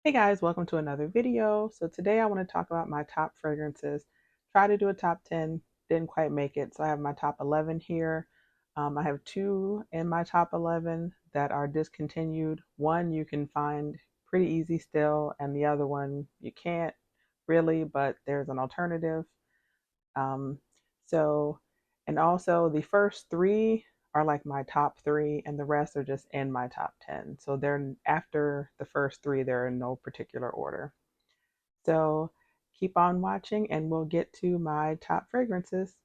Hey guys, welcome to another video. So today I want to talk about my top fragrances. Try to do a top 10, didn't quite make it. So I have my top 11 here. I have two in my top 11 that are discontinued. One you can find pretty easy still, and the other one you can't really, but there's an alternative. Um, so, and also the first three are like my top three, and the rest are just in my top 10. So they're after the first three, they're in no particular order. So keep on watching, and we'll get to my top fragrances.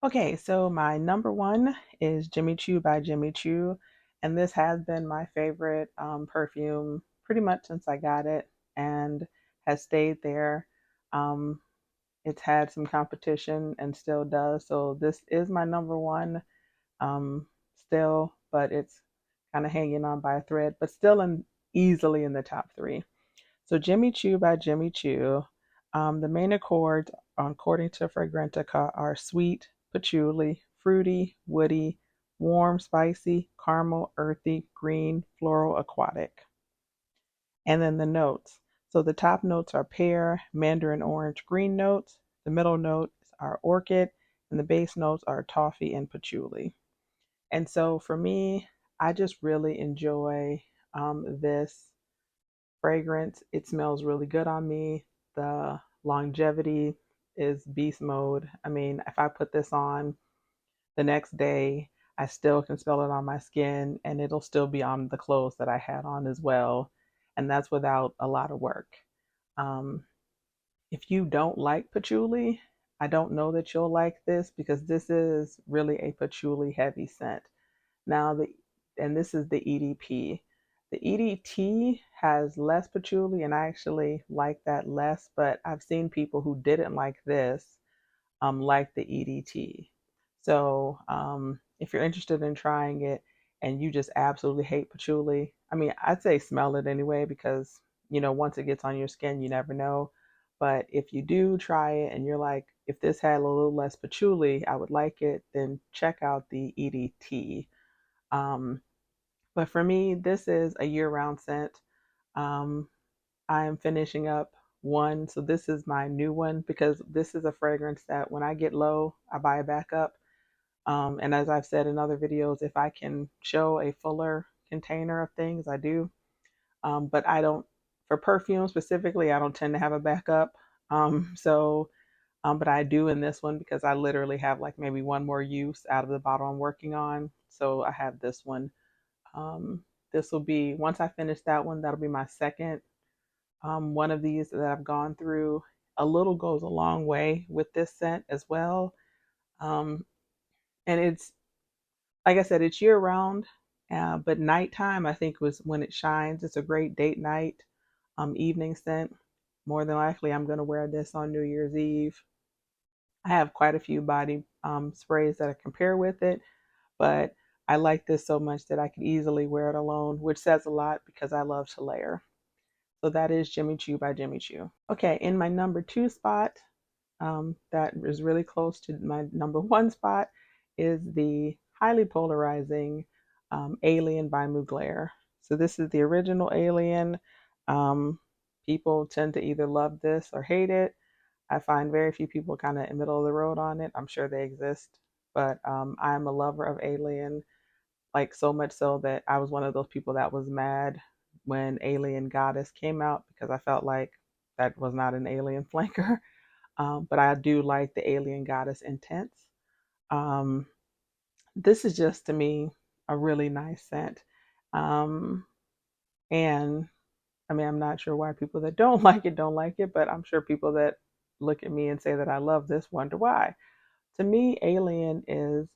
Okay, so my number one is Jimmy Choo by Jimmy Choo, and this has been my favorite perfume pretty much since I got it, and has stayed there. Um, it's had some competition and still does. So this is my number one still, but it's kind of hanging on by a thread, but still easily in the top three. So Jimmy Choo by Jimmy Choo. The main accords, according to Fragrantica, are sweet, patchouli, fruity, woody, warm, spicy, caramel, earthy, green, floral, aquatic. And then the notes. So the top notes are pear, mandarin orange, green notes. The middle notes are orchid, and the base notes are toffee and patchouli. And so for me, I just really enjoy this fragrance. It smells really good on me. The longevity is beast mode. I mean, if I put this on the next day, I still can smell it on my skin, and it'll still be on the clothes that I had on as well. And that's without a lot of work. Um, if you don't like patchouli, I don't know that you'll like this because this is really a patchouli heavy scent. Now and this is the EDP. The EDT has less patchouli, and I actually like that less, but I've seen people who didn't like the EDT. So if you're interested in trying it and you just absolutely hate patchouli, I mean, I'd say smell it anyway because, once it gets on your skin, you never know. But if you do try it and you're like, if this had a little less patchouli, I would like it, then check out the EDT. But for me, this is a year round scent. Um, I am finishing up one. So this is my new one because this is a fragrance that when I get low, I buy it back up. And as I've said in other videos, if I can show a fuller container of things, I do. But I don't, for perfume specifically, I don't tend to have a backup. But I do in this one because I literally have like maybe one more use out of the bottle I'm working on. So I have this one. This will be, once I finish that one, that'll be my second one of these that I've gone through. A little goes a long way with this scent as well. Um, and it's, like I said, it's year round, but nighttime I think was when it shines. It's a great date night, evening scent. More than likely, I'm going to wear this on New Year's Eve. I have quite a few body sprays that I compare with it, but I like this so much that I could easily wear it alone, which says a lot because I love to layer. So that is Jimmy Choo by Jimmy Choo. Okay, in my number two spot, that is really close to my number one spot, is the highly polarizing Alien by Mugler. So this is the original Alien. Um, People tend to either love this or hate it. I find very few people kind of in the middle of the road on it. I'm sure they exist, but I'm a lover of Alien, like so much so that I was one of those people that was mad when Alien Goddess came out because I felt like that was not an Alien flanker. But I do like the Alien Goddess Intense. Um, this is just to me a really nice scent. Um, and I mean, I'm not sure why people that don't like it, but I'm sure people that look at me and say that I love this wonder why. To me, Alien is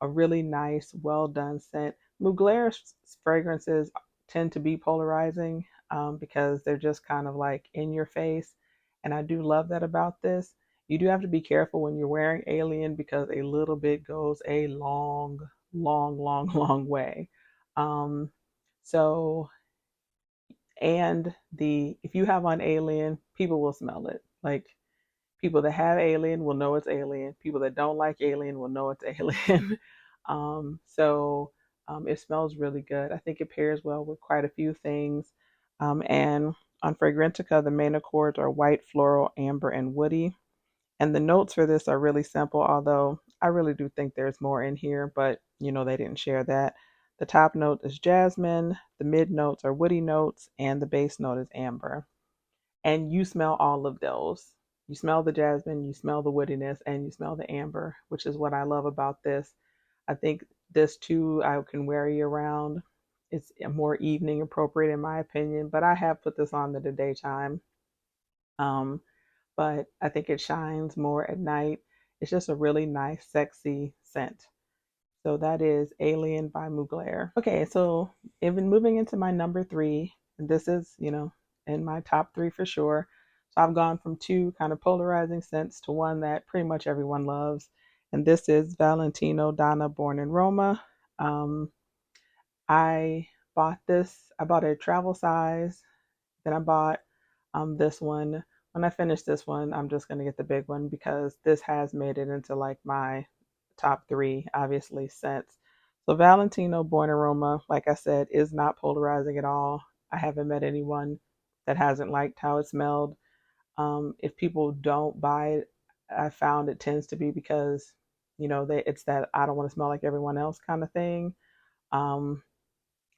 a really nice, well done scent. Mugler's fragrances tend to be polarizing because they're just kind of like in your face. And I do love that about this. You do have to be careful when you're wearing Alien because a little bit goes a long, long, long, long way. Um, so, and if you have on Alien, people will smell it. Like, people that have Alien will know it's Alien. People that don't like Alien will know it's Alien. It smells really good. I think it pairs well with quite a few things. And On Fragrantica, the main accords are white, floral, amber, and woody. And the notes for this are really simple, although I really do think there's more in here, but they didn't share that. The top note is jasmine, the mid notes are woody notes, and the base note is amber. And you smell all of those. You smell the jasmine, you smell the woodiness, and you smell the amber, which is what I love about this. I think this too I can wear year round. It's more evening appropriate in my opinion, but I have put this on in the daytime. Um, but I think it shines more at night. It's just a really nice, sexy scent. So that is Alien by Mugler. Okay, so even moving into my number three, and this is, in my top three for sure. So I've gone from two kind of polarizing scents to one that pretty much everyone loves. And this is Valentino Donna Born in Roma. Um, I I bought a travel size, then I bought this one. When I finish this one, I'm just going to get the big one because this has made it into like my top three, obviously, scents. So Valentino Born Aroma, like I said, is not polarizing at all. I haven't met anyone that hasn't liked how it smelled. If people don't buy it, I found it tends to be because, it's that I don't want to smell like everyone else kind of thing. Um,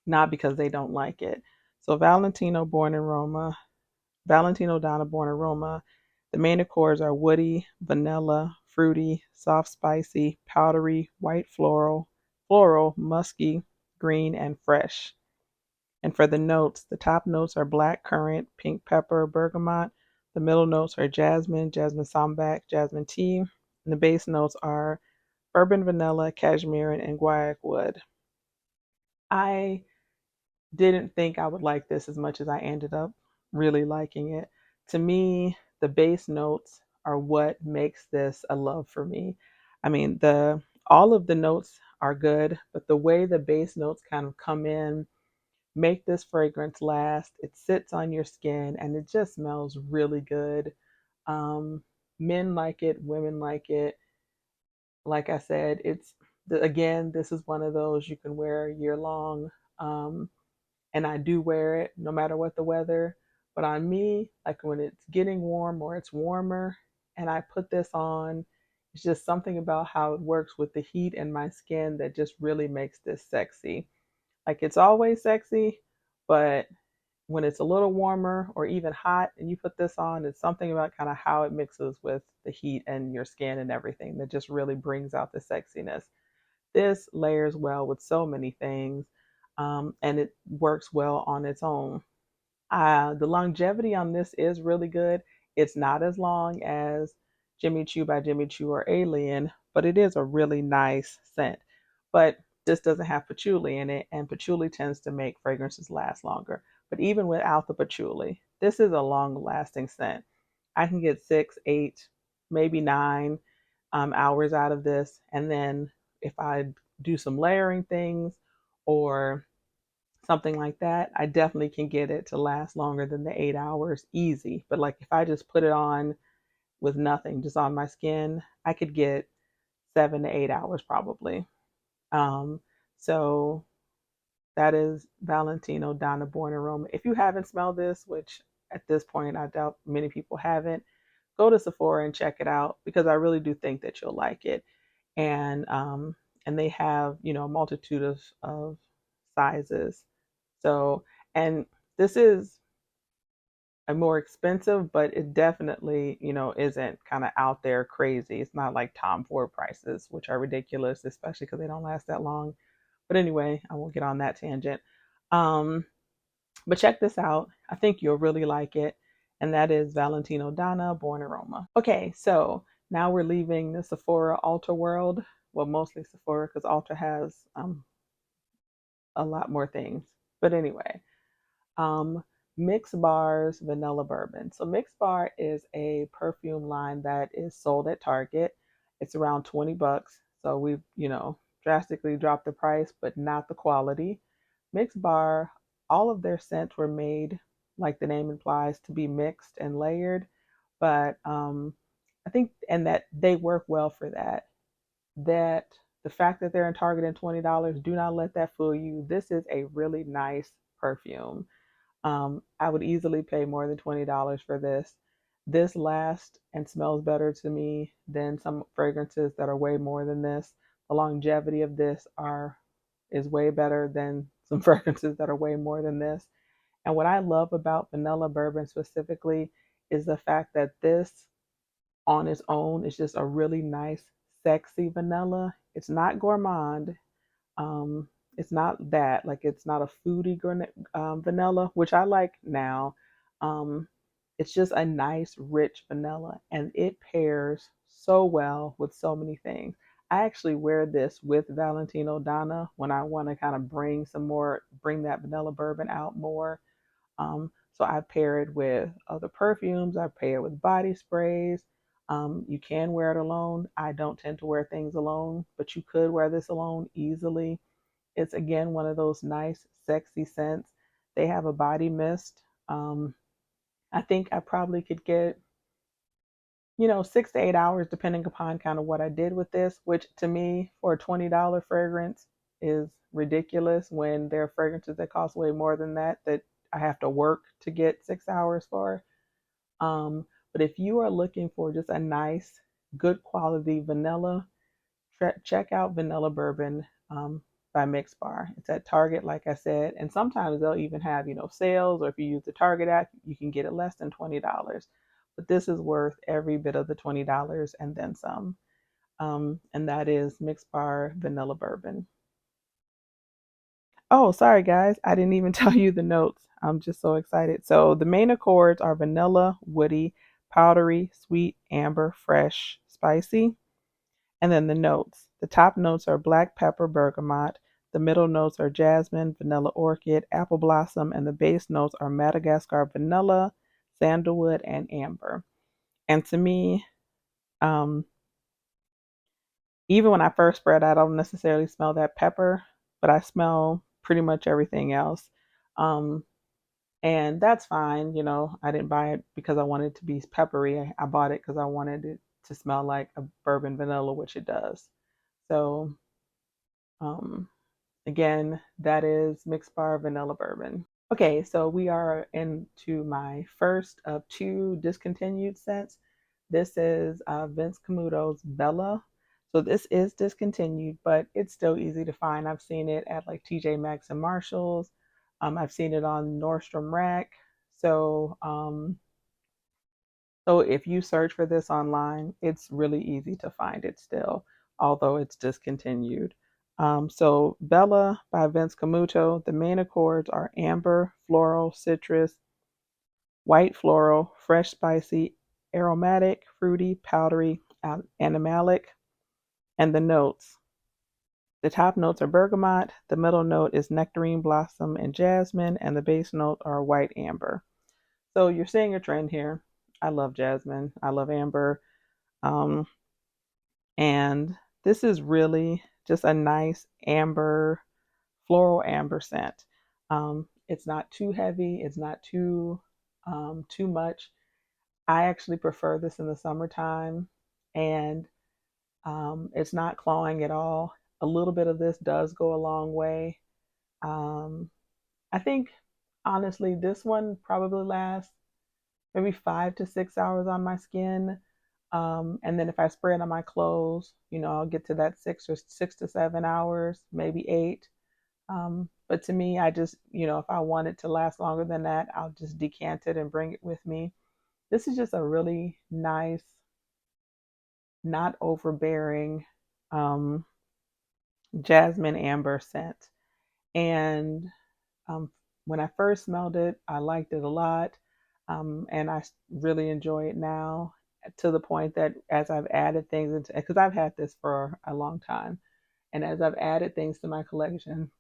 Not because they don't like it. So Valentino Donna Born Aroma. The main accords are woody, vanilla, fruity, soft spicy, powdery, white floral, musky, green, and fresh. And for the notes, the top notes are black currant, pink pepper, bergamot. The middle notes are jasmine, jasmine sambac, jasmine tea. And the base notes are bourbon vanilla, cashmere, and guaiac wood. I didn't think I would like this as much as I ended up really liking it. To me, the bass notes are what makes this a love for me. I mean, the all of the notes are good, but the way the bass notes kind of come in make this fragrance last. It sits on your skin and it just smells really good. Um, Men like it, women like it. Like I said, again, this is one of those you can wear year long. Um, and I do wear it no matter what the weather. But on me, like when it's getting warm or it's warmer and I put this on, it's just something about how it works with the heat in my skin that just really makes this sexy. Like it's always sexy, but when it's a little warmer or even hot and you put this on, it's something about kind of how it mixes with the heat and your skin and everything that just really brings out the sexiness. This layers well with so many things, and it works well on its own. The longevity on this is really good. It's not as long as Jimmy Choo by Jimmy Choo or Alien, but it is a really nice scent. But this doesn't have patchouli in it, and patchouli tends to make fragrances last longer. But even without the patchouli, this is a long lasting scent. I can get 6, 8, maybe 9 hours out of this. And then if I do some layering things or something like that, I definitely can get it to last longer than the 8 hours easy. But like if I just put it on with nothing, just on my skin, I could get 7 to 8 hours probably. Um, so that is Valentino Donna Born in Roma. If you haven't smelled this, which at this point I doubt many people haven't, go to Sephora and check it out because I really do think that you'll like it. And they have a multitude of sizes. So, and this is a more expensive, but it definitely isn't kind of out there crazy. It's not like Tom Ford prices, which are ridiculous, especially because they don't last that long. But anyway, I won't get on that tangent. Um, but check this out. I think you'll really like it. And that is Valentino Donna Born Aroma. Okay, so now we're leaving the Sephora Ulta world. Well, mostly Sephora because Ulta has a lot more things. But anyway, um, MixBar's Vanilla Bourbon. So MixBar is a perfume line that is sold at Target. It's around 20 bucks. So we've, drastically dropped the price, but not the quality. MixBar, all of their scents were made, like the name implies, to be mixed and layered. But I think, and that they work well for that. That the fact that they're in Target at $20, do not let that fool you. This is a really nice perfume. I would easily pay more than $20 for this. This lasts and smells better to me than some fragrances that are way more than this. The longevity of this are is way better than some fragrances that are way more than this. And what I love about vanilla bourbon specifically is the fact that this on its own is just a really nice, sexy vanilla. It's not gourmand. Um, it's not that, like, it's not a foodie vanilla, which I like now. Um, it's just a nice, rich vanilla, and it pairs so well with so many things. I actually wear this with Valentino Donna when I want to kind of bring that vanilla bourbon out more. So I pair it with other perfumes. I pair it with body sprays. You can wear it alone. I don't tend to wear things alone, but you could wear this alone easily. It's again one of those nice, sexy scents. They have a body mist. I think I probably could get, 6 to 8 hours, depending upon kind of what I did with this, which to me, for a $20 fragrance, is ridiculous when there are fragrances that cost way more than that I have to work to get 6 hours for. But if you are looking for just a nice, good quality vanilla, check out Vanilla Bourbon by MixBar. It's at Target, like I said, and sometimes they'll even have sales, or if you use the Target app, you can get it less than $20. But this is worth every bit of the $20 and then some. And that is MixBar Vanilla Bourbon. Oh, sorry guys, I didn't even tell you the notes. I'm just so excited. So the main accords are vanilla, woody, powdery, sweet, amber, fresh, spicy. And then the notes. The top notes are black pepper, bergamot. The middle notes are jasmine, vanilla orchid, apple blossom, and the base notes are Madagascar vanilla, sandalwood, and amber. And to me, um, even when I first spread, I don't necessarily smell that pepper, but I smell pretty much everything else. Um, and that's fine. I didn't buy it because I wanted it to be peppery. I bought it because I wanted it to smell like a bourbon vanilla, which it does. So, um, again, that is Mixed Bar Vanilla Bourbon. Okay, so we are into my first of two discontinued scents. This is Vince Camuto's Bella. So this is discontinued, but it's still easy to find. I've seen it at like TJ Maxx and Marshalls. I've seen it on Nordstrom Rack. So so if you search for this online, it's really easy to find it still, although it's discontinued. So Bella by Vince Camuto, the main accords are amber, floral, citrus, white floral, fresh spicy, aromatic, fruity, powdery, animalic, and the notes. The top notes are bergamot, the middle note is nectarine blossom and jasmine, and the base notes are white amber. So you're seeing a trend here. I love jasmine. I love amber. Um, and this is really just a nice amber, floral amber scent. It's not too heavy. It's not too much. I actually prefer this in the summertime, and it's not cloying at all. A little bit of this does go a long way. Um, I think honestly, this one probably lasts maybe 5 to 6 hours on my skin. And then if I spray it on my clothes, I'll get to that 6 to 7 hours, maybe 8. But to me, I just, if I want it to last longer than that, I'll just decant it and bring it with me. This is just a really nice, not overbearing um, jasmine amber scent. And um, when I first smelled it, I liked it a lot. And I really enjoy it now, to the point that as I've added things into, because I've had this for a long time, and as I've added things to my collection,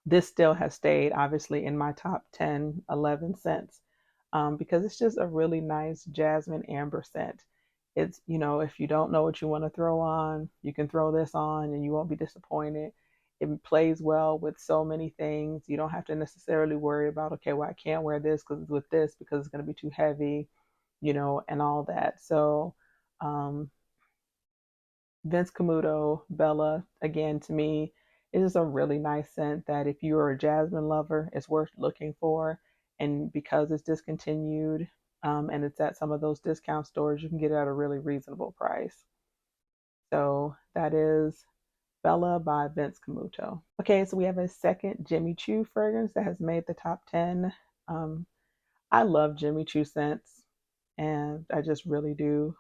this still has stayed obviously in my top 10, 11 scents, because it's just a really nice jasmine amber scent. It's, if you don't know what you want to throw on, you can throw this on and you won't be disappointed. It plays well with so many things. You don't have to necessarily worry about, okay, well, I can't wear this because it's with this because it's going to be too heavy, and all that. So, um, Vince Camuto, Bella, again, to me, is just a really nice scent that if you're a jasmine lover, it's worth looking for. And because it's discontinued, and it's at some of those discount stores, you can get it at a really reasonable price. So that is Bella by Vince Camuto. Okay, so we have a second Jimmy Choo fragrance that has made the top 10. Um, I love Jimmy Choo scents, and I just really do.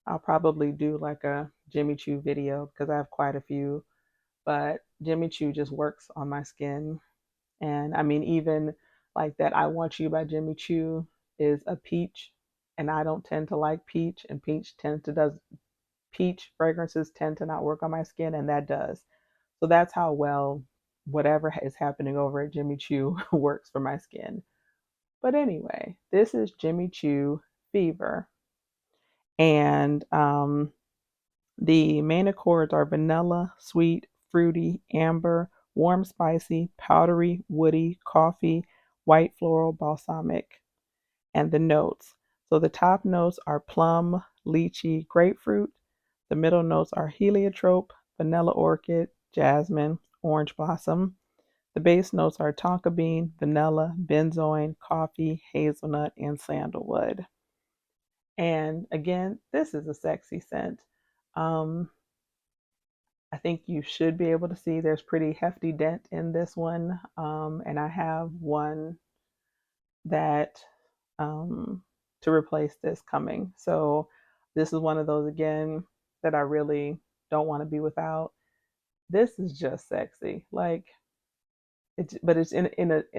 I'll probably do like a Jimmy Choo video because I have quite a few, but Jimmy Choo just works on my skin. And I mean, even like that I Want You by Jimmy Choo is a peach, and I don't tend to like peach, and peach fragrances tend to not work on my skin, and that does. So that's how well whatever is happening over at Jimmy Choo works for my skin. But anyway, this is Jimmy Choo Fever. And the main accords are vanilla, sweet, fruity, amber, warm, spicy, powdery, woody, coffee, white floral, balsamic, and the notes. So the top notes are plum, lychee, grapefruit. The middle notes are heliotrope, vanilla orchid, jasmine, orange blossom. The base notes are tonka bean, vanilla, benzoin, coffee, hazelnut, and sandalwood. And again, this is a sexy scent. Um, I think you should be able to see there's pretty hefty dent in this one. And I have one that to replace this coming. So this is one of those again that I really don't want to be without. This is just sexy. Like but it's in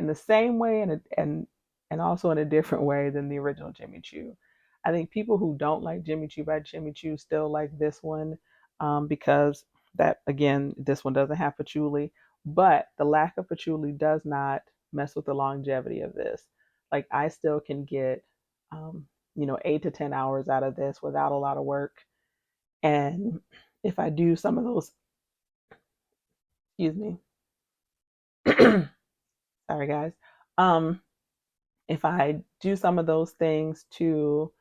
the same way and also in a different way than the original Jimmy Choo. I think people who don't like Jimmy Choo by Jimmy Choo still like this one, because that again this one doesn't have patchouli, but the lack of patchouli does not mess with the longevity of this. Like I still can get 8 to 10 hours out of this without a lot of work. And if I do some of those, excuse me, sorry guys. Um, if I do some of those things to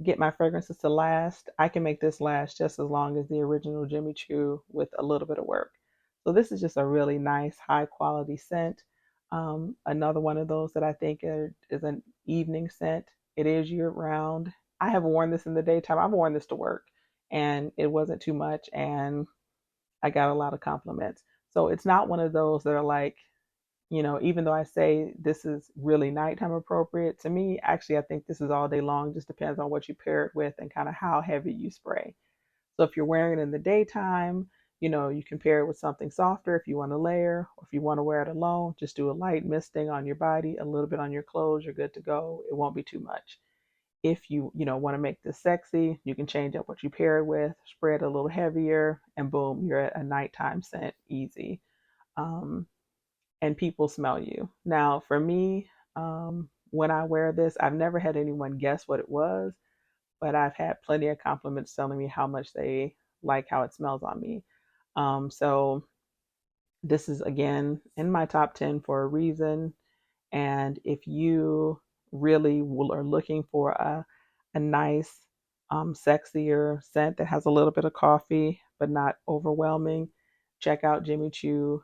get my fragrances to last, I can make this last just as long as the original Jimmy Choo with a little bit of work. So this is just a really nice, high quality scent. Another one of those that I think is an evening scent. It is year round. I have worn this in the daytime. I've worn this to work, and it wasn't too much, and I got a lot of compliments. So it's not one of those that are like, even though I say this is really nighttime appropriate, to me, actually, I think this is all day long. Just depends on what you pair it with and kind of how heavy you spray. So if you're wearing it in the daytime, you can pair it with something softer if you want to layer, or if you want to wear it alone, just do a light misting on your body, a little bit on your clothes, you're good to go. It won't be too much. If you want to make this sexy, you can change up what you pair it with, spray it a little heavier, and boom, you're at a nighttime scent easy. Um, and people smell you. Now, for me, when I wear this, I've never had anyone guess what it was, but I've had plenty of compliments telling me how much they like how it smells on me. So this is again in my top 10 for a reason. And if you really are looking for a nice, sexier scent that has a little bit of coffee but not overwhelming, check out Jimmy Choo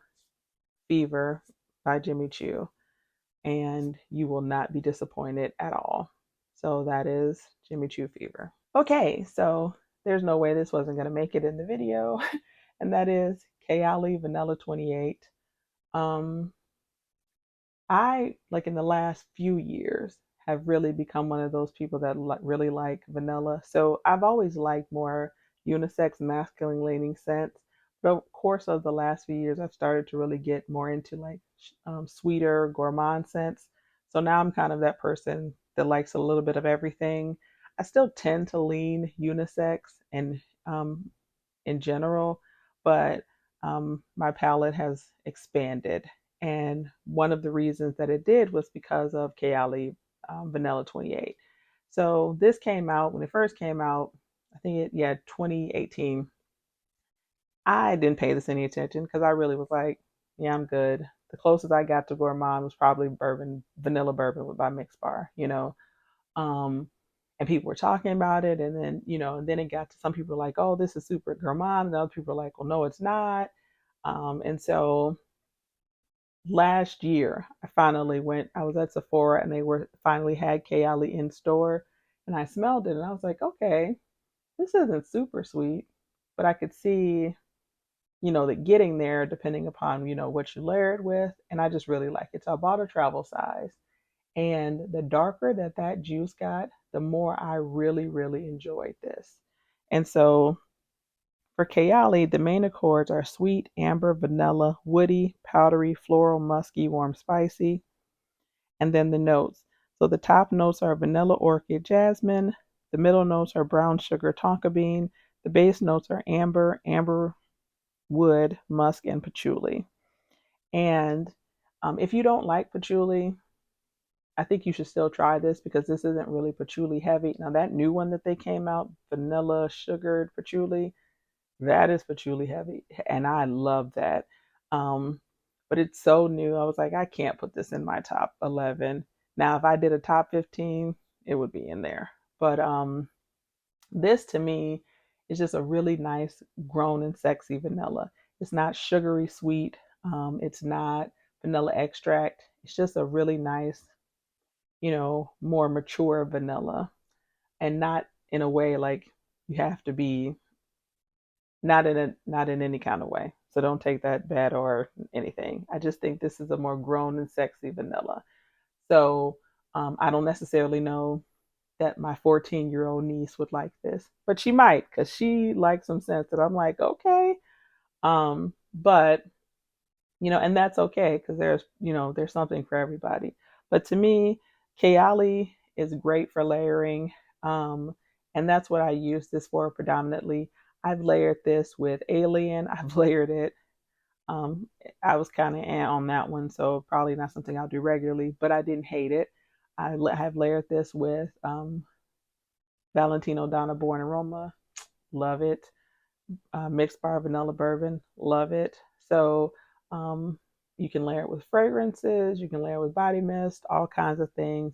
Fever by Jimmy Choo, and you will not be disappointed at all. So that is Jimmy Choo Fever. Okay, so there's no way this wasn't going to make it in the video, and that is Kayali Vanilla 28. Um, I, like in the last few years, have really become one of those people that really like vanilla. So I've always liked more unisex, masculine leaning scents. But of course, of the last few years, I've started to really get more into like sweeter, gourmand scents. So now I'm kind of that person that likes a little bit of everything. I still tend to lean unisex and in general, but my palette has expanded. And one of the reasons that it did was because of Kayali Vanilla 28. So this came out when it first came out, I think yeah, 2018. I didn't pay this any attention because I really was like, yeah, I'm good. The closest I got to gourmand was probably bourbon, vanilla bourbon by MixBar. Um, and people were talking about it, and then and then it got to some people were like, oh, this is super gourmand, and other people were like, well, no, it's not. And so last year, I was at Sephora and they were finally had Kayali in store and I smelled it and I was like, okay, this isn't super sweet, but I could see, that getting there depending upon, what you layer it with. And I just really like it. So I bought a travel size. And the darker that juice got, the more I really, really enjoyed this. And so for Kayali, the main accords are sweet, amber, vanilla, woody, powdery, floral, musky, warm, spicy, and then the notes. So the top notes are vanilla, orchid, jasmine. The middle notes are brown sugar, tonka bean. The base notes are amber, amber wood, musk, and patchouli. And if you don't like patchouli, I think you should still try this because this isn't really patchouli heavy. Now that new one that they came out, vanilla sugared patchouli, that is patchouli heavy, and I love that. Um, but it's so new. I was like, I can't put this in my top 11. Now, if I did a top 15, it would be in there. But this to me is just a really nice, grown and sexy vanilla. It's not sugary sweet. It's not vanilla extract. It's just a really nice, more mature vanilla, and not in a way like you have to be, not in any kind of way. So don't take that bad or anything. I just think this is a more grown and sexy vanilla. So I don't necessarily know that my 14-year-old niece would like this, but she might because she likes some scents that I'm like, okay. But and that's okay because there's something for everybody. But to me, Kayali is great for layering, and that's what I use this for predominantly. I've layered this with Alien. I've layered it. Um, I was kind of on that one, so probably not something I'll do regularly, but I didn't hate it. Have layered this with Valentino Donna Born in Roma. Love it. MixBar vanilla bourbon. Love it. So um, you can layer it with fragrances. You can layer it with body mist, all kinds of things.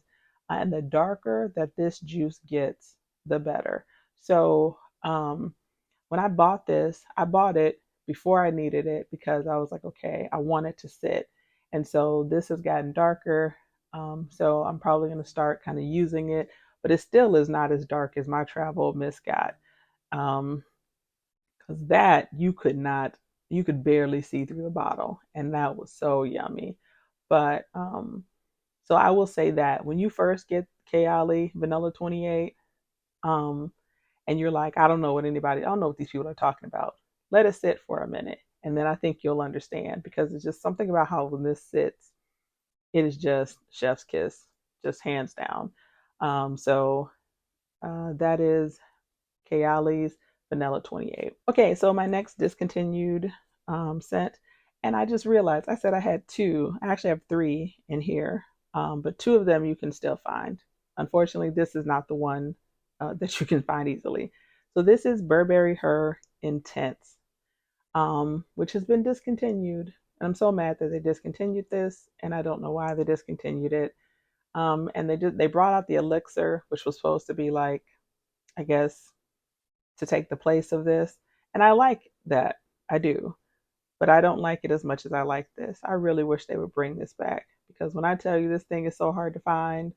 And the darker that this juice gets, the better. So when I bought this, I bought it before I needed it because I was like, okay, I want it to sit. And so this has gotten darker. So I'm probably going to start kind of using it, but it still is not as dark as my travel mist got. Because that you could barely see through the bottle, and that was so yummy. But so I will say that when you first get Kayali Vanilla 28, um, and you're like, I don't know what these people are talking about. Let it sit for a minute, and then I think you'll understand because it's just something about how when this sits, it is just chef's kiss, just hands down. So that is Kayali's Vanilla 28. Okay, so my next discontinued scent, and I just realized I said I had two. I actually have three in here, but two of them you can still find. Unfortunately, this is not the one that you can find easily. So this is Burberry Her Intense, which has been discontinued. And I'm so mad that they discontinued this, and I don't know why they discontinued it. And they brought out the elixir, which was supposed to be like, I guess, to take the place of this. And I like that. I do. But I don't like it as much as I like this. I really wish they would bring this back because when I tell you this thing is so hard to find,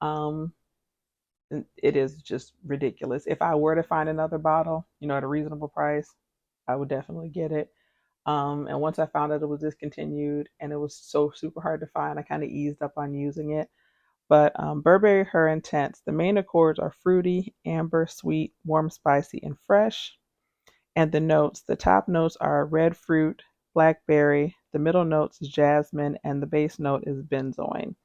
um, it is just ridiculous. If I were to find another bottle, at a reasonable price, I would definitely get it. And once I found out it was discontinued and it was so super hard to find, I kind of eased up on using it. But Burberry Her Intense, the main accords are fruity, amber, sweet, warm, spicy, and fresh. And the top notes are red fruit, blackberry, the middle notes is jasmine, and the base note is benzoin.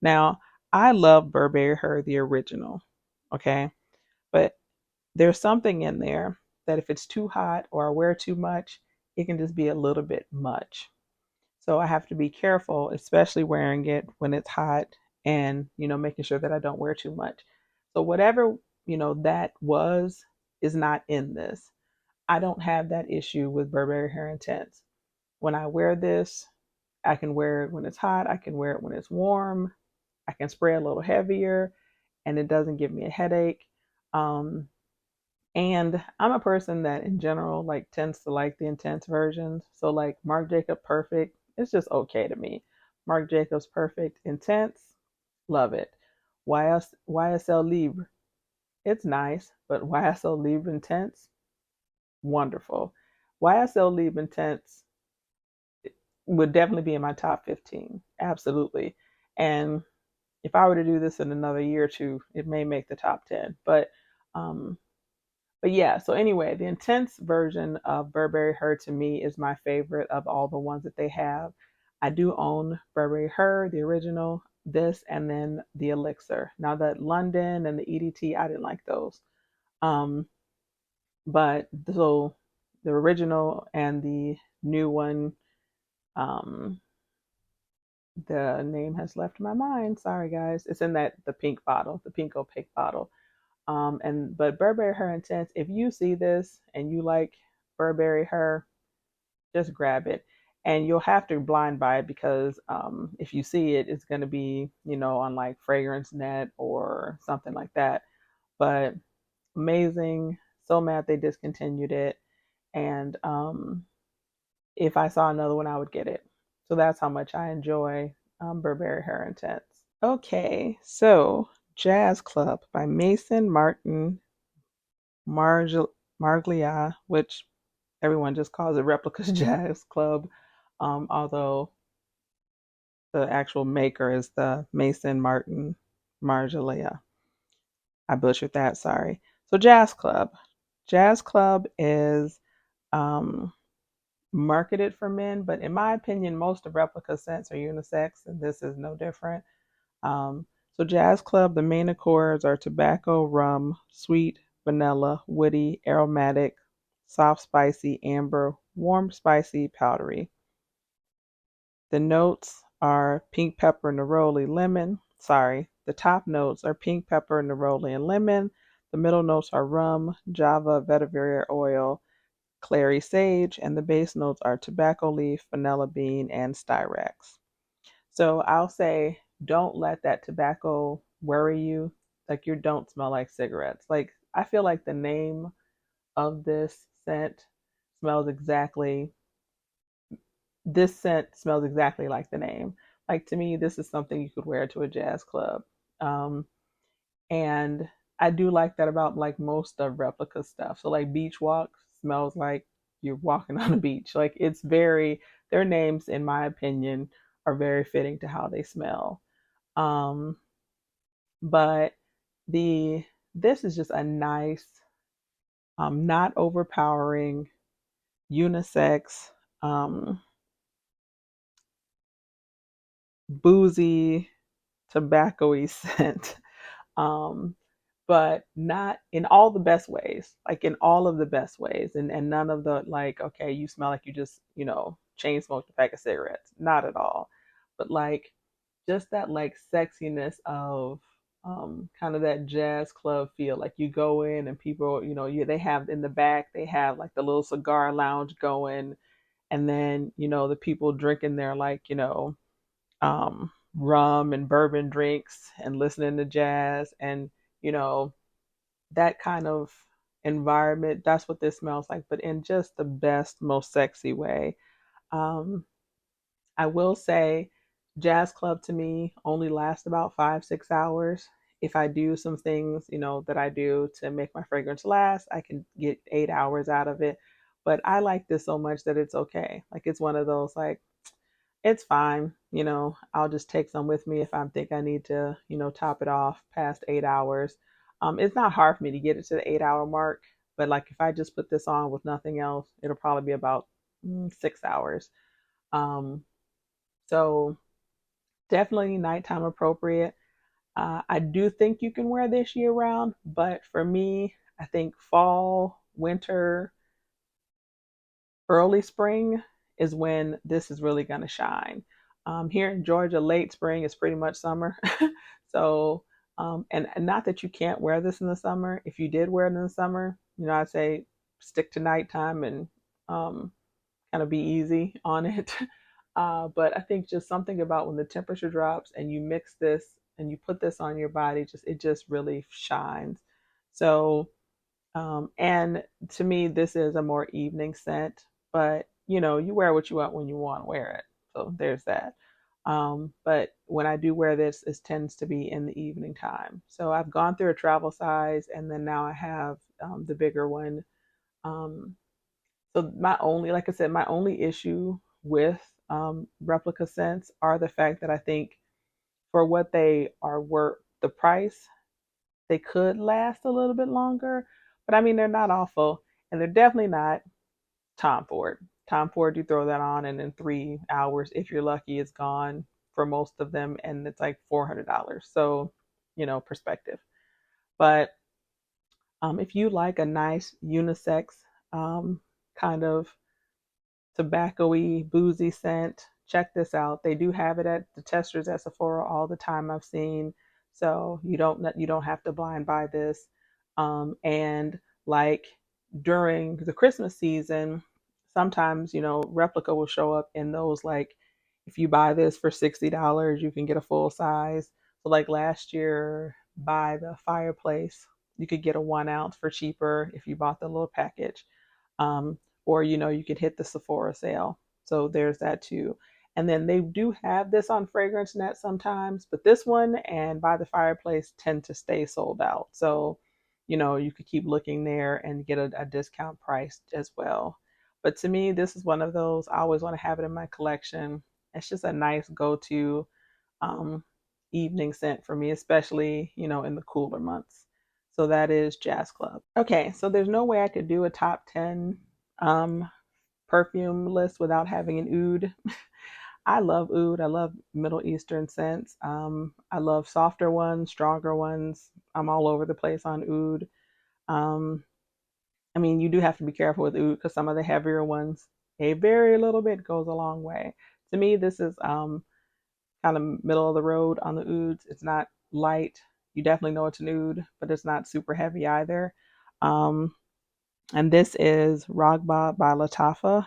Now, I love Burberry Her, the original, okay? But there's something in there that if it's too hot or I wear too much, it can just be a little bit much. So I have to be careful, especially wearing it when it's hot and, making sure that I don't wear too much. So whatever, that was is not in this. I don't have that issue with Burberry Hair Intense. When I wear this, I can wear it when it's hot, I can wear it when it's warm, I can spray a little heavier, and it doesn't give me a headache. Um, and I'm a person that in general like tends to like the intense versions. So like Marc Jacob Perfect It's just okay to me. Marc Jacobs Perfect Intense, love it. YSL Libre, it's nice, but YSL Libre Intense, wonderful. YSL Libre Intense would definitely be in my top 15. Absolutely. And if I were to do this in another year or two, it may make the top 10. Um, but yeah, so anyway, the intense version of Burberry Her to me is my favorite of all the ones that they have. I do own Burberry Her, the original, this, and then the Elixir. Now that London and the EDT, I didn't like those. Um, but so the original and the new one, um, the name has left my mind. Sorry guys. It's in that the pink bottle, the pink opaque bottle. And but Burberry Her Intense, if you see this and you like Burberry Her, just grab it. And you'll have to blind buy it because if you see it, it's going to be, on like Fragrance Net or something like that. But amazing. So mad they discontinued it. And if I saw another one, I would get it. So that's how much I enjoy Burberry Her Intense. Okay, so Jazz Club by Mason Martin Marglia, which everyone just calls it Replica's Jazz Club, although the actual maker is the Mason Martin Margiela. I butchered that, sorry. So Jazz Club. Jazz Club is um, marketed for men, but in my opinion, most of Replica's scents are unisex, and this is no different. So Jazz Club, the main accords are tobacco, rum, sweet, vanilla, woody, aromatic, soft, spicy, amber, warm, spicy, powdery. The notes are pink pepper, neroli, lemon. Sorry, the top notes are pink pepper, neroli, and lemon. The middle notes are rum, java, vetiver oil, clary sage, and the base notes are tobacco leaf, vanilla bean, and styrax. So I'll say, don't let that tobacco worry you. Like, you don't smell like cigarettes. Like, I feel like the name of smells exactly, this scent smells exactly like the name. Like, to me, this is something you could wear to a jazz club. Um, and I do like that about like most of Replica stuff. So like Beach Walk smells like you're walking on a beach. Like, it's very, their names, in my opinion, are very fitting to how they smell. Um, but the this is just a nice, not overpowering, unisex, um, boozy, tobacco-y scent. Um, but not in all the best ways, like in all of the best ways, and none of the like, okay, you smell like you just, chain smoked a pack of cigarettes. Not at all. But like, just that like sexiness of kind of that jazz club feel. Like, you go in and people, they have in the back, they have like the little cigar lounge going, and then the people drinking their like, rum and bourbon drinks and listening to jazz, and you know that kind of environment. That's what this smells like, but in just the best, most sexy way. um, I will say, jazz club to me only lasts about 5 6 hours. If I do some things, that I do to make my fragrance last, I can get 8 hours out of it. But I like this so much that it's okay. Like, it's one of those, like, it's fine. I'll just take some with me if I think I need to, top it off past 8 hours. It's not hard for me to get it to the 8 hour mark, but like, if I just put this on with nothing else, it'll probably be about 6 hours. Um, so definitely nighttime appropriate. I do think you can wear this year round, but for me, I think fall, winter, early spring is when this is really going to shine. Here in Georgia, late spring is pretty much summer. So, and not that you can't wear this in the summer. If you did wear it in the summer, I'd say stick to nighttime and kind of be easy on it. But I think just something about when the temperature drops and you mix this and you put this on your body, it just really shines. So, and to me, this is a more evening scent, but you wear what you want when you want to wear it. So there's that. But when I do wear this, it tends to be in the evening time. So I've gone through a travel size, and then now I have the bigger one. Um, so my only, like I said, my only issue with replica scents are the fact that I think for what they are worth, the price, they could last a little bit longer. But I mean, they're not awful, and they're definitely not Tom Ford. Tom Ford, you throw that on, and in 3 hours, if you're lucky, it's gone for most of them, and it's like $400. So, perspective. But if you like a nice unisex kind of tobacco-y, boozy scent, check this out. They do have it at the testers at Sephora all the time, I've seen. So you don't have to blind buy this. And like during the Christmas season, sometimes Replica will show up in those, like, if you buy this for $60, you can get a full size. So like last year, by the fireplace, you could get a 1 ounce for cheaper if you bought the little package. Um, or you could hit the Sephora sale. So there's that too. And then they do have this on Fragrance Net sometimes, but this one and By the Fireplace tend to stay sold out. So, you could keep looking there and get a discount price as well. But to me, this is one of those, I always want to have it in my collection. It's just a nice go-to um, evening scent for me, especially, in the cooler months. So that is Jazz Club. Okay, so there's no way I could do a top 10 um, perfume list without having an oud. I love oud. I love Middle Eastern scents. I love softer ones, stronger ones. I'm all over the place on oud. Um, I mean, you do have to be careful with oud because some of the heavier ones, a very little bit goes a long way. To me, this is kind of middle of the road on the ouds. It's not light. You definitely know it's an oud, but it's not super heavy either. Um, and this is Raghba by Lattafa.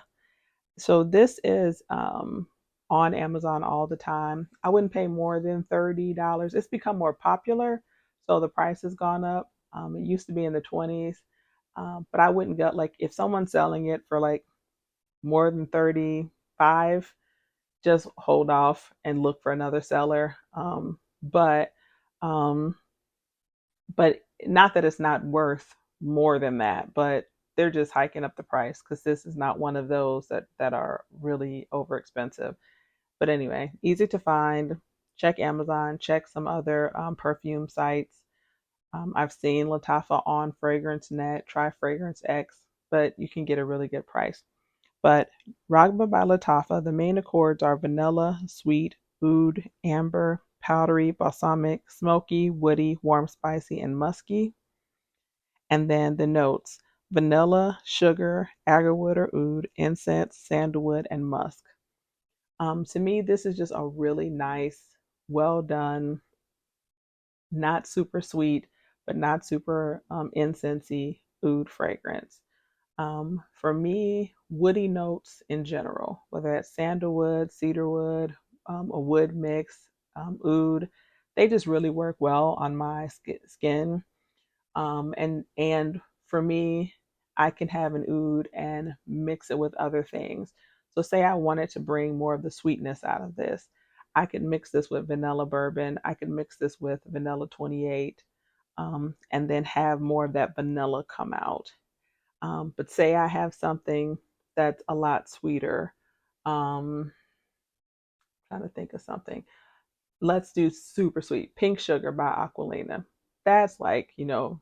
So this is on Amazon all the time. I wouldn't pay more than $30. It's become more popular, so the price has gone up. It used to be in the 20s, but I wouldn't get, like, if someone's selling it for like more than 35, just hold off and look for another seller. Um, but not that it's not worth more than that, but they're just hiking up the price because this is not one of those that are really over expensive. But anyway, easy to find. Check Amazon, check some other perfume sites. I've seen Lattafa on Fragrance Net, try Fragrance X, but you can get a really good price. But Raghba by Lattafa, the main accords are vanilla, sweet, oud, amber, powdery, balsamic, smoky, woody, warm, spicy, and musky. And then the notes: vanilla, sugar, agarwood or oud, incense, sandalwood, and musk. To me, this is just a really nice, well done, not super sweet, but not super incensey oud fragrance. For me, woody notes in general, whether it's sandalwood, cedarwood, a wood mix, oud, they just really work well on my skin. And for me, I can have an oud and mix it with other things. So say I wanted to bring more of the sweetness out of this, I could mix this with vanilla bourbon. I could mix this with vanilla 28, and then have more of that vanilla come out. But say I have something that's a lot sweeter. Trying to think of something. Let's do super sweet Pink Sugar by Aquilina. That's like,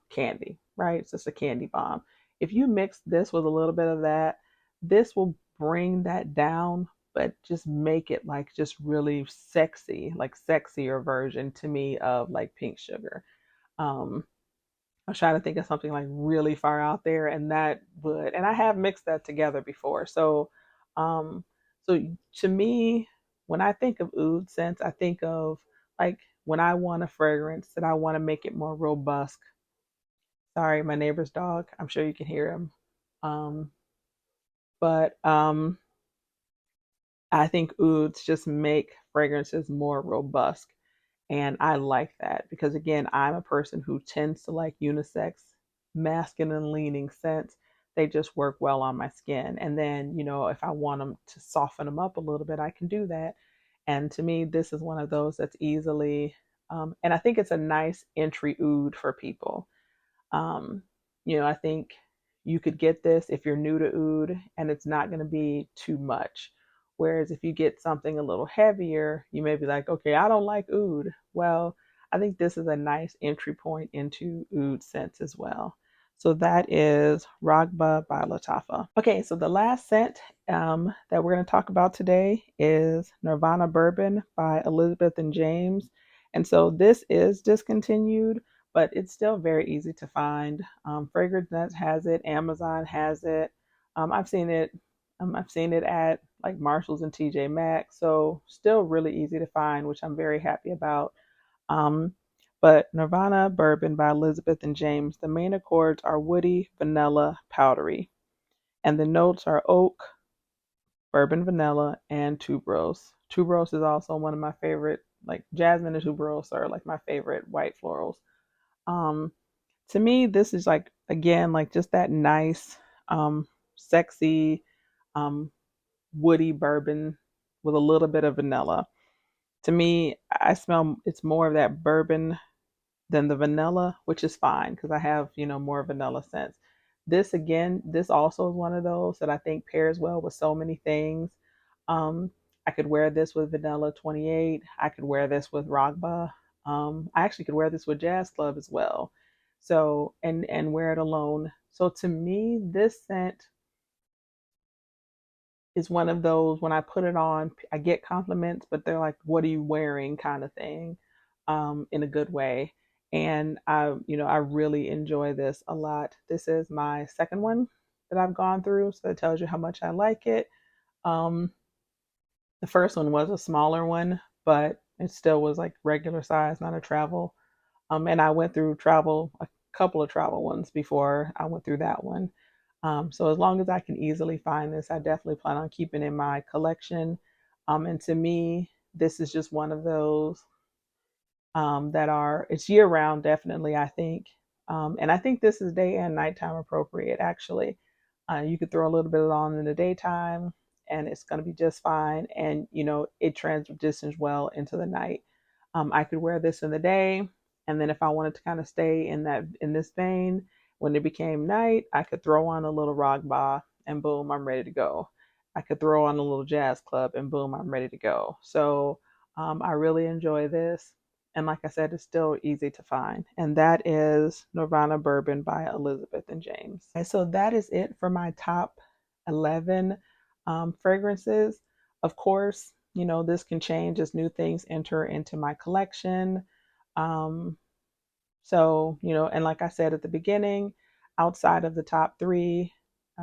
candy, right? It's just a candy bomb. If you mix this with a little bit of that, this will bring that down, but just make it like just really sexy, like sexier version to me of like Pink Sugar. Um, I was trying to think of something like really far out there, and that would, and I have mixed that together before. Um, so to me, when I think of oud scents, I think of like when I want a fragrance that I want to make it more robust. Sorry, my neighbor's dog. I'm sure you can hear him. Um, but I think ouds just make fragrances more robust. And I like that because, again, I'm a person who tends to like unisex, masculine leaning scents. they just work well on my skin. And then, if I want them to soften them up a little bit, I can do that. And to me, this is one of those that's easily, and I think it's a nice entry oud for people. Um, I think you could get this if you're new to oud and it's not going to be too much. Whereas if you get something a little heavier, you may be like, okay, I don't like oud. Well, I think this is a nice entry point into oud scents as well. So that is Raghba by Lattafa. Okay, so the last scent that we're going to talk about today is Nirvana Bourbon by Elizabeth and James. And so this is discontinued, but it's still very easy to find. Fragrance Nuts has it, Amazon has it. I've seen it. I've seen it at like Marshalls and TJ Maxx, so still really easy to find, which I'm very happy about. Um, but Nirvana Bourbon by Elizabeth and James, the main accords are woody, vanilla, powdery, and the notes are oak, bourbon vanilla, and tuberose. Tuberose is also one of my favorite, like jasmine and tuberose are like my favorite white florals. Um, to me, this is like again like just that nice, sexy, um, woody bourbon with a little bit of vanilla. To me, I smell it's more of that bourbon than the vanilla, which is fine because I have, more vanilla scents. This again, this also is one of those that I think pairs well with so many things. Um, I could wear this with Vanilla 28. I could wear this with Raghba. I actually could wear this with Jazz Club as well. So and wear it alone. So to me, this scent is one of those when I put it on, I get compliments, but they're like, "What are you wearing?" kind of thing, in a good way. And I really enjoy this a lot. This is my second one that I've gone through, so that tells you how much I like it. Um, the first one was a smaller one, but it still was like regular size, not a travel. And I went through a couple of travel ones before I went through that one. So as long as I can easily find this, I definitely plan on keeping in my collection. And to me, this is just one of those that are it's year round, definitely. I think, and I think this is day and nighttime appropriate. Actually, you could throw a little bit on in the daytime, and it's going to be just fine. And it transitions well into the night. I could wear this in the day, and then if I wanted to kind of stay in this vein, when it became night, I could throw on a little rock bar, and boom, I'm ready to go. I could throw on a little jazz club, and boom, I'm ready to go. So I really enjoy this. And like I said, it's still easy to find. And that is Nirvana Bourbon by Elizabeth and James. And so that is it for my top 11 fragrances. Of course, this can change as new things enter into my collection. Um, and like I said at the beginning, outside of the top three,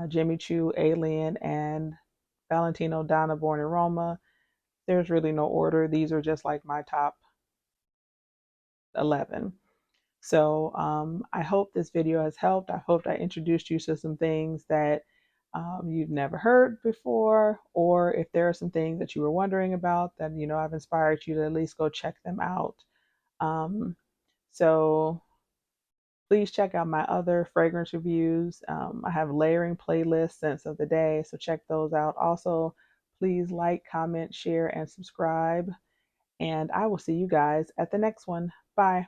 Jimmy Choo, Alien, and Valentino, Donna, Born in Roma, there's really no order. These are just like my top 11. So I hope this video has helped. I hope I introduced you to some things that you've never heard before, or if there are some things that you were wondering about that, I've inspired you to at least go check them out. Um, so please check out my other fragrance reviews. I have layering playlists, scents of the day, so check those out. Also, please like, comment, share, and subscribe. And I will see you guys at the next one. Bye.